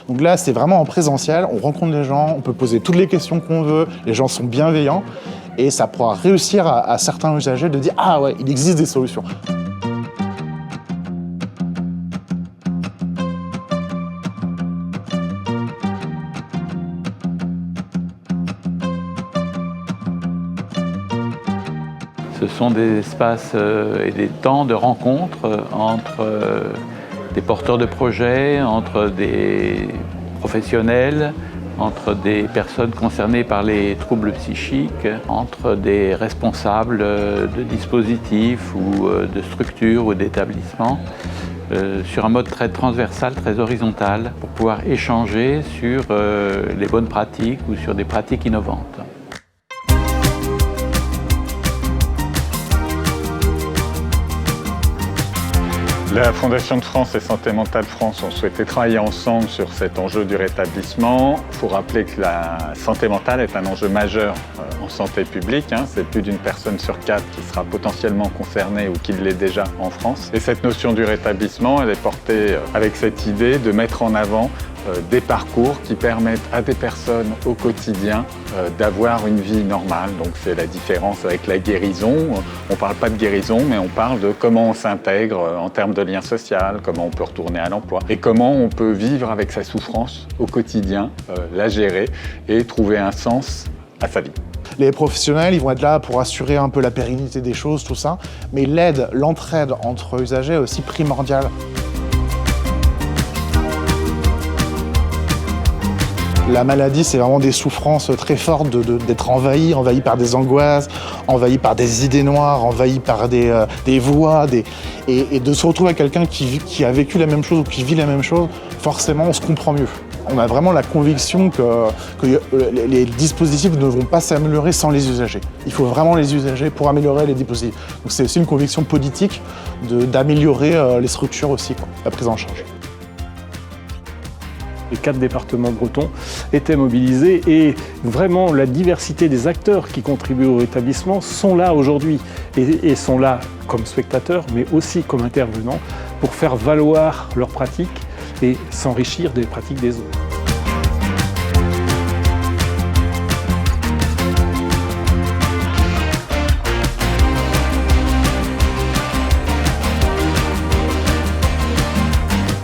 Donc là, c'est vraiment en présentiel, on rencontre les gens, on peut poser toutes les questions qu'on veut, les gens sont bienveillants et ça pourra réussir à certains usagers de dire « Ah ouais, il existe des solutions ». Ce sont des espaces et des temps de rencontre entre des porteurs de projets, entre des professionnels, entre des personnes concernées par les troubles psychiques, entre des responsables de dispositifs ou de structures ou d'établissements, sur un mode très transversal, très horizontal, pour pouvoir échanger sur les bonnes pratiques ou sur des pratiques innovantes. La Fondation de France et Santé Mentale France ont souhaité travailler ensemble sur cet enjeu du rétablissement. Il faut rappeler que la santé mentale est un enjeu majeur en santé publique. C'est plus d'une personne sur 4 qui sera potentiellement concernée ou qui l'est déjà en France. Et cette notion du rétablissement, elle est portée avec cette idée de mettre en avant des parcours qui permettent à des personnes au quotidien d'avoir une vie normale. Donc c'est la différence avec la guérison. On ne parle pas de guérison, mais on parle de comment on s'intègre en termes de lien social, comment on peut retourner à l'emploi et comment on peut vivre avec sa souffrance au quotidien, la gérer et trouver un sens à sa vie. Les professionnels, ils vont être là pour assurer un peu la pérennité des choses, tout ça, mais l'aide, l'entraide entre usagers est aussi primordiale. La maladie, c'est vraiment des souffrances très fortes d'être envahi par des angoisses, envahi par des idées noires, envahi par des voix, et de se retrouver avec quelqu'un qui a vécu la même chose ou qui vit la même chose, forcément, on se comprend mieux. On a vraiment la conviction que les dispositifs ne vont pas s'améliorer sans les usagers. Il faut vraiment les usagers pour améliorer les dispositifs. Donc c'est aussi une conviction politique d'améliorer les structures aussi, la prise en charge. Les 4 départements bretons étaient mobilisés et vraiment la diversité des acteurs qui contribuent au rétablissement sont là aujourd'hui et sont là comme spectateurs mais aussi comme intervenants pour faire valoir leurs pratiques et s'enrichir des pratiques des autres.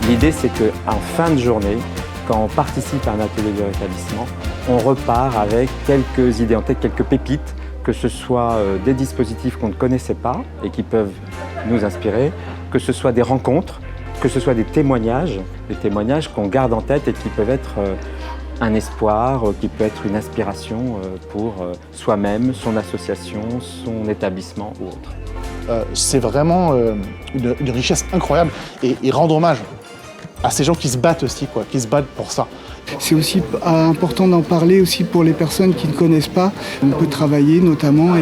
L'idée, c'est qu'en fin de journée, quand on participe à un atelier de rétablissement, on repart avec quelques idées en tête, quelques pépites, que ce soit des dispositifs qu'on ne connaissait pas et qui peuvent nous inspirer, que ce soit des rencontres, que ce soit des témoignages qu'on garde en tête et qui peuvent être un espoir, qui peut être une inspiration pour soi-même, son association, son établissement ou autre. C'est vraiment une richesse incroyable et rendre hommage à ces gens qui se battent aussi, qui se battent pour ça. C'est aussi important d'en parler aussi pour les personnes qui ne connaissent pas. On peut travailler notamment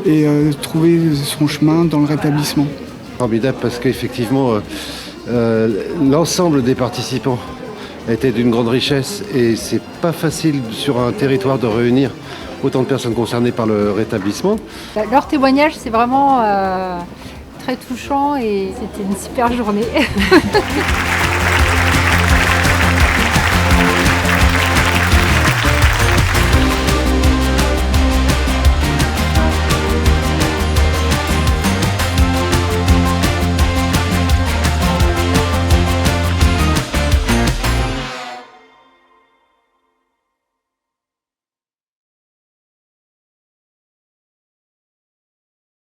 et trouver son chemin dans le rétablissement. Formidable parce qu'effectivement, l'ensemble des participants était d'une grande richesse et c'est pas facile sur un territoire de réunir autant de personnes concernées par le rétablissement. Leur témoignage, c'est vraiment très touchant et c'était une super journée.